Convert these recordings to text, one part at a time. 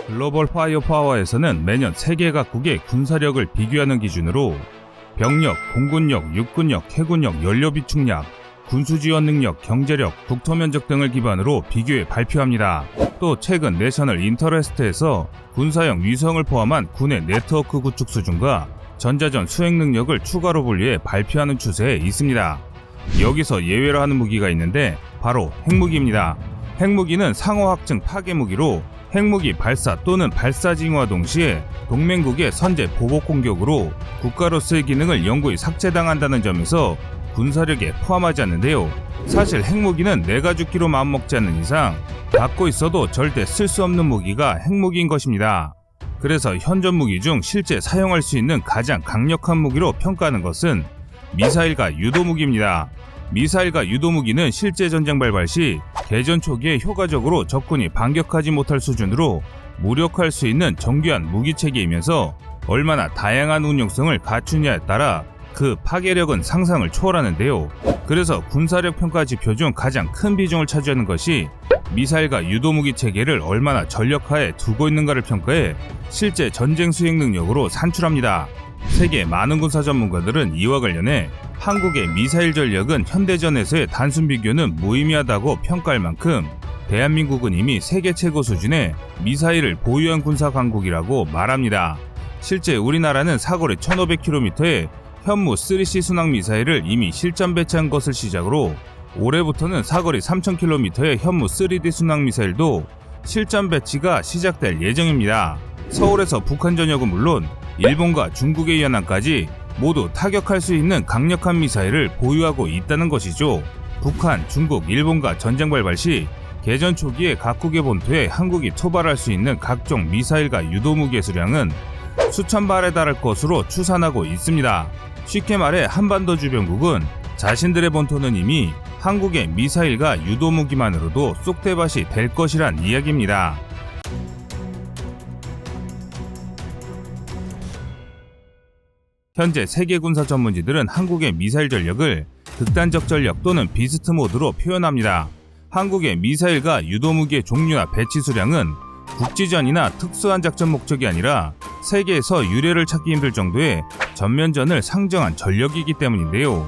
글로벌 파이어파워에서는 매년 세계 각국의 군사력을 비교하는 기준으로 병력, 공군력, 육군력, 해군력, 연료 비축량, 군수지원 능력, 경제력, 국토면적 등을 기반으로 비교해 발표합니다. 또 최근 내셔널 인터레스트에서 군사용 위성을 포함한 군의 네트워크 구축 수준과 전자전 수행 능력을 추가로 분류해 발표하는 추세에 있습니다. 여기서 예외로 하는 무기가 있는데 바로 핵무기입니다. 핵무기는 상호 확증 파괴 무기로 핵무기 발사 또는 발사 징후와 동시에 동맹국의 선제 보복 공격으로 국가로서의 기능을 영구히 삭제당한다는 점에서 군사력에 포함하지 않는데요. 사실 핵무기는 내가 죽기로 마음먹지 않는 이상 갖고 있어도 절대 쓸 수 없는 무기가 핵무기인 것입니다. 그래서 현존 무기 중 실제 사용할 수 있는 가장 강력한 무기로 평가하는 것은 미사일과 유도무기입니다. 미사일과 유도무기는 실제 전쟁 발발 시 개전 초기에 효과적으로 적군이 반격하지 못할 수준으로 무력화할 수 있는 정교한 무기체계이면서 얼마나 다양한 운용성을 갖추냐에 따라 그 파괴력은 상상을 초월하는데요. 그래서 군사력 평가 지표 중 가장 큰 비중을 차지하는 것이 미사일과 유도무기 체계를 얼마나 전력화에 두고 있는가를 평가해 실제 전쟁 수행 능력으로 산출합니다. 세계 많은 군사 전문가들은 이와 관련해 한국의 미사일 전력은 현대전에서의 단순 비교는 무의미하다고 평가할 만큼 대한민국은 이미 세계 최고 수준의 미사일을 보유한 군사 강국이라고 말합니다. 실제 우리나라는 사거리 1500km의 현무 3C 순항 미사일을 이미 실전 배치한 것을 시작으로 올해부터는 사거리 3000km의 현무 3D 순항 미사일도 실전 배치가 시작될 예정입니다. 서울에서 북한 전역은 물론 일본과 중국의 연안까지 모두 타격할 수 있는 강력한 미사일을 보유하고 있다는 것이죠. 북한, 중국, 일본과 전쟁 발발 시 개전 초기에 각국의 본토에 한국이 토발할 수 있는 각종 미사일과 유도무기의 수량은 수천 발에 달할 것으로 추산하고 있습니다. 쉽게 말해 한반도 주변국은 자신들의 본토는 이미 한국의 미사일과 유도무기만으로도 쏙대밭이 될 것이란 이야기입니다. 현재 세계 군사 전문지들은 한국의 미사일 전력을 극단적 전력 또는 비스트 모드로 표현합니다. 한국의 미사일과 유도무기의 종류나 배치 수량은 국지전이나 특수한 작전 목적이 아니라 세계에서 유례를 찾기 힘들 정도의 전면전을 상정한 전력이기 때문인데요.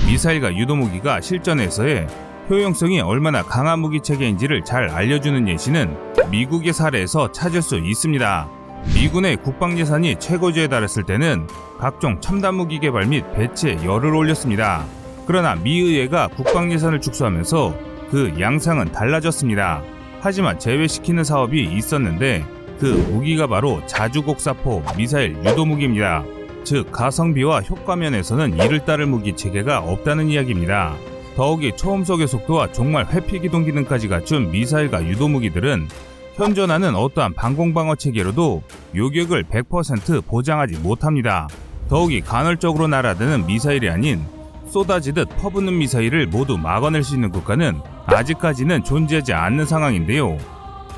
미사일과 유도무기가 실전에서의 효용성이 얼마나 강한 무기체계인지를 잘 알려주는 예시는 미국의 사례에서 찾을 수 있습니다. 미군의 국방 예산이 최고조에 달했을 때는 각종 첨단 무기 개발 및 배치에 열을 올렸습니다. 그러나 미 의회가 국방 예산을 축소하면서 그 양상은 달라졌습니다. 하지만 제외시키는 사업이 있었는데 그 무기가 바로 자주곡사포 미사일 유도무기입니다. 즉 가성비와 효과면에서는 이를 따를 무기 체계가 없다는 이야기입니다. 더욱이 초음속의 속도와 종말 회피 기동 기능까지 갖춘 미사일과 유도무기들은 현존하는 어떠한 방공방어 체계로도 요격을 100% 보장하지 못합니다. 더욱이 간헐적으로 날아드는 미사일이 아닌 쏟아지듯 퍼붓는 미사일을 모두 막아낼 수 있는 국가는 아직까지는 존재하지 않는 상황인데요.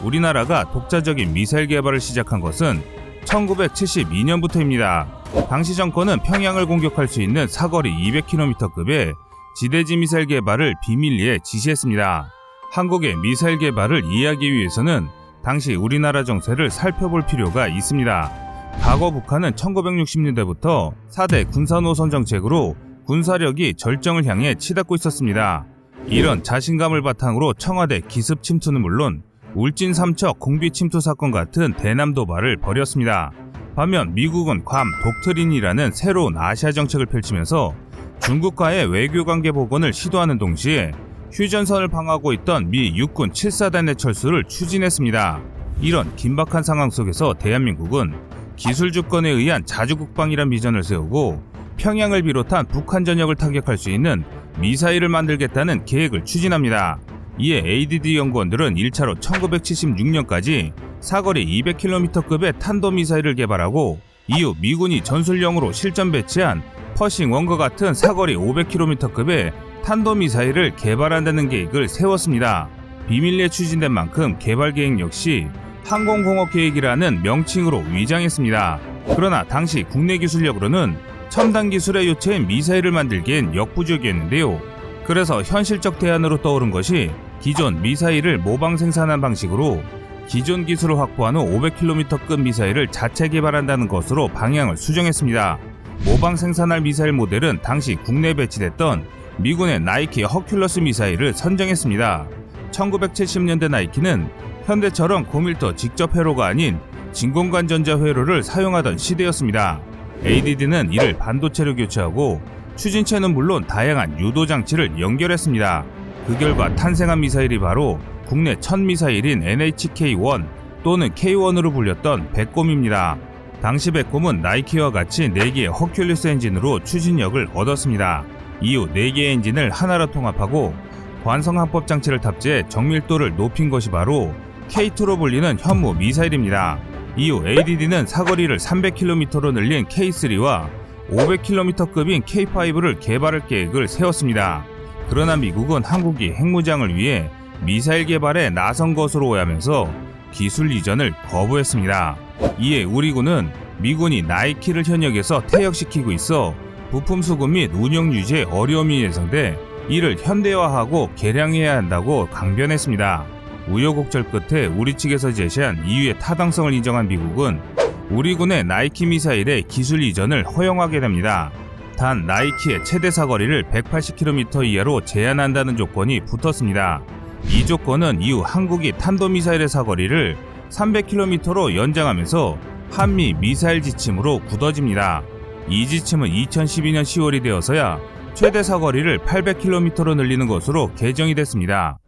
우리나라가 독자적인 미사일 개발을 시작한 것은 1972년부터입니다. 당시 정권은 평양을 공격할 수 있는 사거리 200km급의 지대지 미사일 개발을 비밀리에 지시했습니다. 한국의 미사일 개발을 이해하기 위해서는 당시 우리나라 정세를 살펴볼 필요가 있습니다. 과거 북한은 1960년대부터 4대 군사노선 정책으로 군사력이 절정을 향해 치닫고 있었습니다. 이런 자신감을 바탕으로 청와대 기습 침투는 물론 울진 삼척 공비 침투 사건 같은 대남 도발을 벌였습니다. 반면 미국은 괌 독트린이라는 새로운 아시아 정책을 펼치면서 중국과의 외교관계 복원을 시도하는 동시에 휴전선을 방어하고 있던 미 육군 7사단의 철수를 추진했습니다. 이런 긴박한 상황 속에서 대한민국은 기술 주권에 의한 자주국방이란 비전을 세우고 평양을 비롯한 북한 전역을 타격할 수 있는 미사일을 만들겠다는 계획을 추진합니다. 이에 ADD 연구원들은 1차로 1976년까지 사거리 200km급의 탄도미사일을 개발하고 이후 미군이 전술용으로 실전 배치한 퍼싱1과 같은 사거리 500km급의 탄도미사일을 개발한다는 계획을 세웠습니다. 비밀리에 추진된 만큼 개발 계획 역시 항공공업계획이라는 명칭으로 위장했습니다. 그러나 당시 국내 기술력으로는 첨단 기술의 요체인 미사일을 만들기엔 역부족이었는데요. 그래서 현실적 대안으로 떠오른 것이 기존 미사일을 모방 생산한 방식으로 기존 기술을 확보한 후 500km급 미사일을 자체 개발한다는 것으로 방향을 수정했습니다. 모방 생산할 미사일 모델은 당시 국내에 배치됐던 미군의 나이키 허큘러스 미사일을 선정했습니다. 1970년대 나이키는 현대처럼 고밀도 직접 회로가 아닌 진공관 전자 회로를 사용하던 시대였습니다. ADD는 이를 반도체로 교체하고 추진체는 물론 다양한 유도 장치를 연결했습니다. 그 결과 탄생한 미사일이 바로 국내 첫 미사일인 NHK-1 또는 K1으로 불렸던 백곰입니다. 당시 백곰은 나이키와 같이 4개의 허큘리스 엔진으로 추진력을 얻었습니다. 이후 4개의 엔진을 하나로 통합하고 관성 합법 장치를 탑재해 정밀도를 높인 것이 바로 K2로 불리는 현무 미사일입니다. 이후 ADD는 사거리를 300km로 늘린 K3와 500km급인 K5를 개발할 계획을 세웠습니다. 그러나 미국은 한국이 핵무장을 위해 미사일 개발에 나선 것으로 오해하면서 기술 이전을 거부했습니다. 이에 우리 군은 미군이 나이키를 현역에서 퇴역시키고 있어 부품 수급 및 운영 유지에 어려움이 예상돼 이를 현대화하고 개량해야 한다고 강변했습니다. 우여곡절 끝에 우리 측에서 제시한 이유의 타당성을 인정한 미국은 우리 군의 나이키 미사일의 기술 이전을 허용하게 됩니다. 단 나이키의 최대 사거리를 180km 이하로 제한한다는 조건이 붙었습니다. 이 조건은 이후 한국이 탄도미사일의 사거리를 300km로 연장하면서 한미 미사일 지침으로 굳어집니다. 이 지침은 2012년 10월이 되어서야 최대 사거리를 800km로 늘리는 것으로 개정이 됐습니다.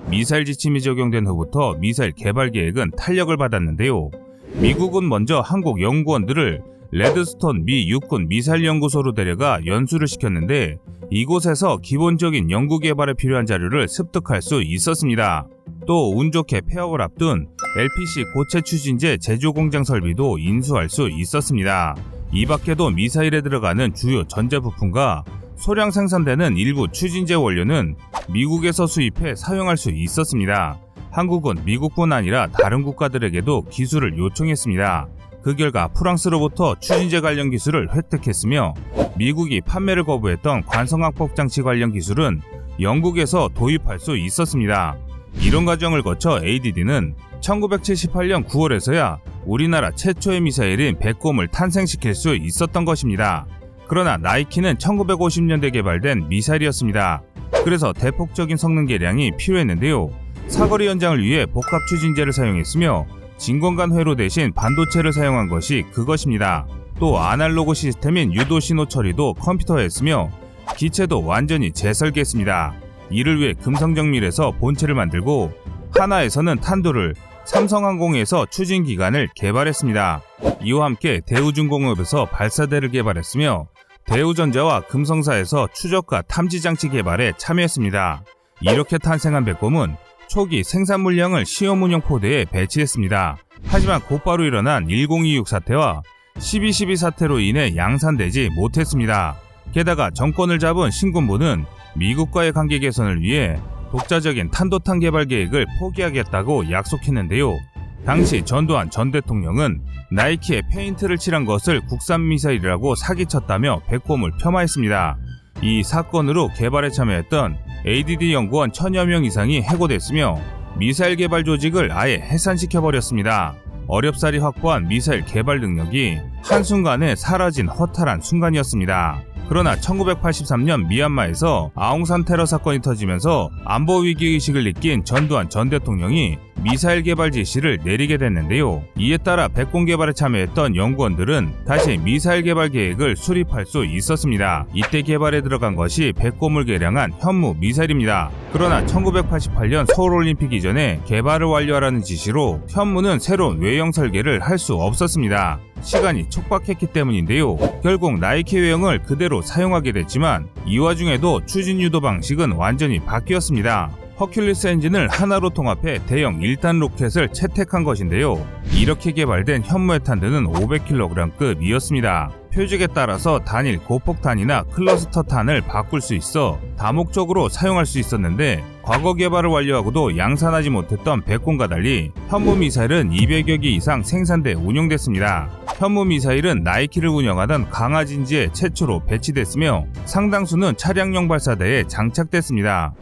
미사일 지침이 적용된 후부터 미사일 개발 계획은 탄력을 받았는데요. 미국은 먼저 한국 연구원들을 레드스톤 미 육군 미사일 연구소로 데려가 연수를 시켰는데 이곳에서 기본적인 연구 개발에 필요한 자료를 습득할 수 있었습니다. 또 운 좋게 폐업을 앞둔 LPC 고체 추진제 제조 공장 설비도 인수할 수 있었습니다. 이 밖에도 미사일에 들어가는 주요 전자부품과 소량 생산되는 일부 추진제 원료는 미국에서 수입해 사용할 수 있었습니다. 한국은 미국뿐 아니라 다른 국가들에게도 기술을 요청했습니다. 그 결과 프랑스로부터 추진제 관련 기술을 획득했으며 미국이 판매를 거부했던 관성합법 장치 관련 기술은 영국에서 도입할 수 있었습니다. 이런 과정을 거쳐 ADD는 1978년 9월에서야 우리나라 최초의 미사일인 백곰을 탄생시킬 수 있었던 것입니다. 그러나 나이키는 1950년대 개발된 미사일이었습니다. 그래서 대폭적인 성능 개량이 필요했는데요. 사거리 연장을 위해 복합 추진제를 사용했으며 진공관 회로 대신 반도체를 사용한 것이 그것입니다. 또 아날로그 시스템인 유도 신호 처리도 컴퓨터화했으며 기체도 완전히 재설계했습니다. 이를 위해 금성정밀에서 본체를 만들고 하나에서는 탄두를, 삼성항공에서 추진기관을 개발했습니다. 이와 함께 대우중공업에서 발사대를 개발했으며 대우전자와 금성사에서 추적과 탐지장치 개발에 참여했습니다. 이렇게 탄생한 백곰은 초기 생산 물량을 시험 운영 포대에 배치했습니다. 하지만 곧바로 일어난 1026 사태와 12.12 사태로 인해 양산되지 못했습니다. 게다가 정권을 잡은 신군부는 미국과의 관계 개선을 위해 독자적인 탄도탄 개발 계획을 포기하겠다고 약속했는데요. 당시 전두환 전 대통령은 나이키에 페인트를 칠한 것을 국산 미사일이라고 사기쳤다며 백곰을 폄하했습니다. 이 사건으로 개발에 참여했던 ADD 연구원 1000여 명 이상이 해고됐으며 미사일 개발 조직을 아예 해산시켜버렸습니다. 어렵사리 확보한 미사일 개발 능력이 한순간에 사라진 허탈한 순간이었습니다. 그러나 1983년 미얀마에서 아웅산 테러 사건이 터지면서 안보 위기의식을 느낀 전두환 전 대통령이 미사일 개발 지시를 내리게 됐는데요. 이에 따라 백곰 개발에 참여했던 연구원들은 다시 미사일 개발 계획을 수립할 수 있었습니다. 이때 개발에 들어간 것이 백곰을 개량한 현무 미사일입니다. 그러나 1988년 서울올림픽 이전에 개발을 완료하라는 지시로 현무는 새로운 외형 설계를 할 수 없었습니다. 시간이 촉박했기 때문인데요. 결국 나이키 외형을 그대로 사용하게 됐지만 이 와중에도 추진 유도 방식은 완전히 바뀌었습니다. 허큘리스 엔진을 하나로 통합해 대형 1단 로켓을 채택한 것인데요. 이렇게 개발된 현무의 탄두는 500kg급이었습니다. 표적에 따라서 단일 고폭탄이나 클러스터 탄을 바꿀 수 있어 다목적으로 사용할 수 있었는데 과거 개발을 완료하고도 양산하지 못했던 백곰과 달리 현무 미사일은 200여 개 이상 생산돼 운용됐습니다. 현무 미사일은 나이키를 운영하던 강화진지에 최초로 배치됐으며 상당수는 차량용 발사대에 장착됐습니다.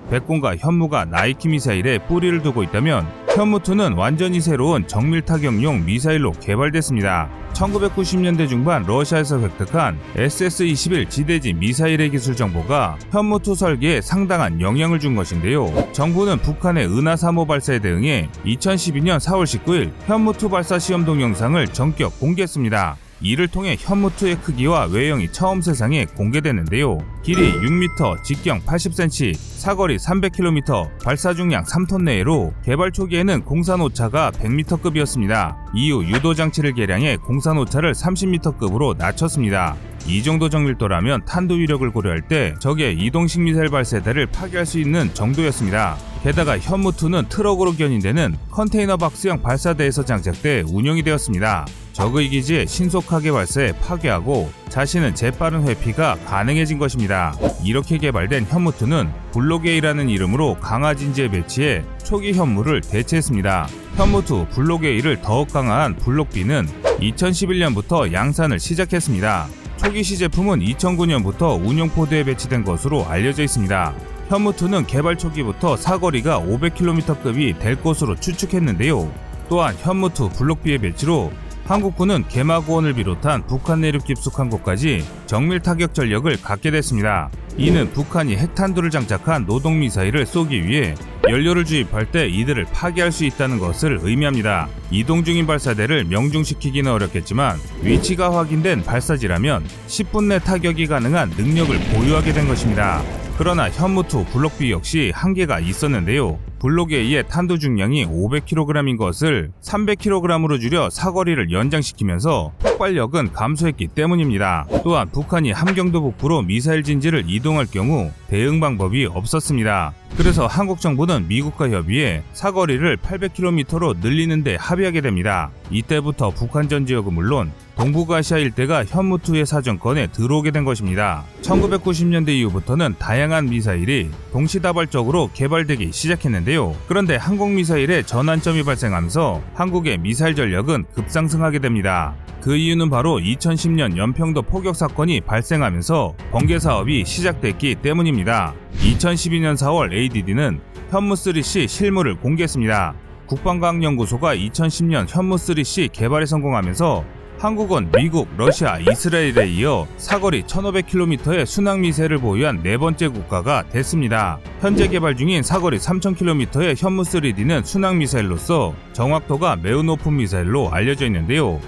백곰과 현무가 나이키 미사일에 뿌리를 두고 있다면 현무2는 완전히 새로운 정밀 타격용 미사일로 개발됐습니다. 1990년대 중반 러시아에서 획득한 SS-21 지대지 미사일의 기술 정보가 현무2 설계에 상당한 영향을 준 것인데요. 정부는 북한의 은하 3호 발사에 대응해 2012년 4월 19일 현무2 발사 시험 동영상을 전격 공개했습니다. 이를 통해 현무2의 크기와 외형이 처음 세상에 공개됐는데요. 길이 6m, 직경 80cm, 사거리 300km, 발사 중량 3톤 내외로 개발 초기에는 공산 오차가 100m급이었습니다. 이후 유도 장치를 개량해 공산 오차를 30m급으로 낮췄습니다. 이 정도 정밀도라면 탄도 위력을 고려할 때 적의 이동식 미사일 발사대를 파괴할 수 있는 정도였습니다. 게다가 현무2는 트럭으로 견인되는 컨테이너 박스형 발사대에서 장착돼 운용이 되었습니다. 적의 기지에 신속하게 발사해 파괴하고 자신은 재빠른 회피가 가능해진 것입니다. 이렇게 개발된 현무2는 블록-A라는 이름으로 강화진지에 배치해 초기 현무를 대체했습니다. 현무2 블록-A를 더욱 강화한 블록-B는 2011년부터 양산을 시작했습니다. 초기 시제품은 2009년부터 운용포드에 배치된 것으로 알려져 있습니다. 현무2는 개발 초기부터 사거리가 500km급이 될 것으로 추측했는데요. 또한 현무2 블록-B의 배치로 한국군은 개마고원을 비롯한 북한 내륙 깊숙한 곳까지 정밀 타격 전력을 갖게 됐습니다. 이는 북한이 핵탄두를 장착한 노동미사일을 쏘기 위해 연료를 주입할 때 이들을 파괴할 수 있다는 것을 의미합니다. 이동 중인 발사대를 명중시키기는 어렵겠지만 위치가 확인된 발사지라면 10분 내 타격이 가능한 능력을 보유하게 된 것입니다. 그러나 현무2 블록-B 역시 한계가 있었는데요. 블록-A의 탄두 중량이 500kg인 것을 300kg으로 줄여 사거리를 연장시키면서 폭발력은 감소했기 때문입니다. 또한 북한이 함경도 북부로 미사일 진지를 이동할 경우 대응 방법이 없었습니다. 그래서 한국 정부는 미국과 협의해 사거리를 800km로 늘리는 데 합의하게 됩니다. 이때부터 북한 전 지역은 물론 동북아시아 일대가 현무2의 사정권에 들어오게 된 것입니다. 1990년대 이후부터는 다양한 미사일이 동시다발적으로 개발되기 시작했는데요. 그런데 항공미사일의 전환점이 발생하면서 한국의 미사일 전력은 급상승하게 됩니다. 그 이유는 바로 2010년 연평도 포격 사건이 발생하면서 번개 사업이 시작됐기 때문입니다. 2012년 4월 ADD는 현무3C 실물을 공개했습니다. 국방과학연구소가 2010년 현무3C 개발에 성공하면서 한국은 미국, 러시아, 이스라엘에 이어 사거리 1500km의 순항미사일을 보유한 네 번째 국가가 됐습니다. 현재 개발 중인 사거리 3000km의 현무3D는 순항미사일로서 정확도가 매우 높은 미사일로 알려져 있는데요.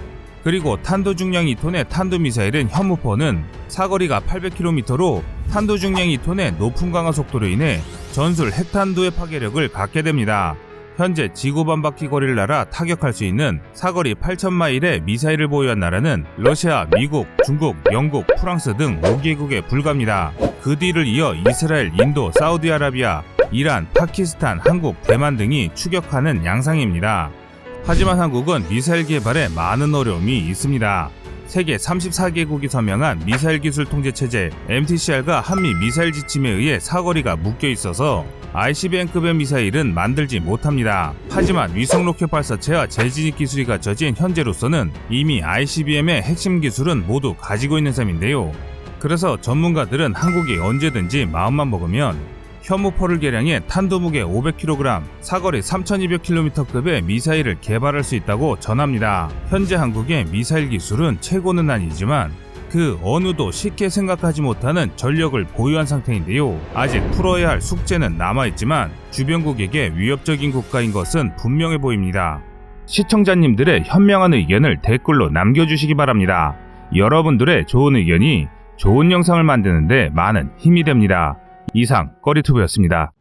그리고 탄도 중량 2톤의 탄도미사일은 현무4는 사거리가 800km로 탄도 중량 2톤의 높은 강화 속도로 인해 전술 핵탄두의 파괴력을 갖게 됩니다. 현재 지구 반바퀴 거리를 날아 타격할 수 있는 사거리 8000마일의 미사일을 보유한 나라는 러시아, 미국, 중국, 영국, 프랑스 등 5개국에 불과합니다. 그 뒤를 이어 이스라엘, 인도, 사우디아라비아, 이란, 파키스탄, 한국, 대만 등이 추격하는 양상입니다. 하지만 한국은 미사일 개발에 많은 어려움이 있습니다. 세계 34개국이 서명한 미사일 기술 통제 체제 MTCR과 한미 미사일 지침에 의해 사거리가 묶여 있어서 ICBM급의 미사일은 만들지 못합니다. 하지만 위성 로켓 발사체와 재진입 기술이 갖춰진 현재로서는 이미 ICBM의 핵심 기술은 모두 가지고 있는 셈인데요. 그래서 전문가들은 한국이 언제든지 마음만 먹으면 현무4를 개량해 탄두 무게 500kg, 사거리 3200km급의 미사일을 개발할 수 있다고 전합니다. 현재 한국의 미사일 기술은 최고는 아니지만 그 어느도 쉽게 생각하지 못하는 전력을 보유한 상태인데요. 아직 풀어야 할 숙제는 남아있지만 주변국에게 위협적인 국가인 것은 분명해 보입니다. 시청자님들의 현명한 의견을 댓글로 남겨주시기 바랍니다. 여러분들의 좋은 의견이 좋은 영상을 만드는데 많은 힘이 됩니다. 이상 꺼리투브였습니다.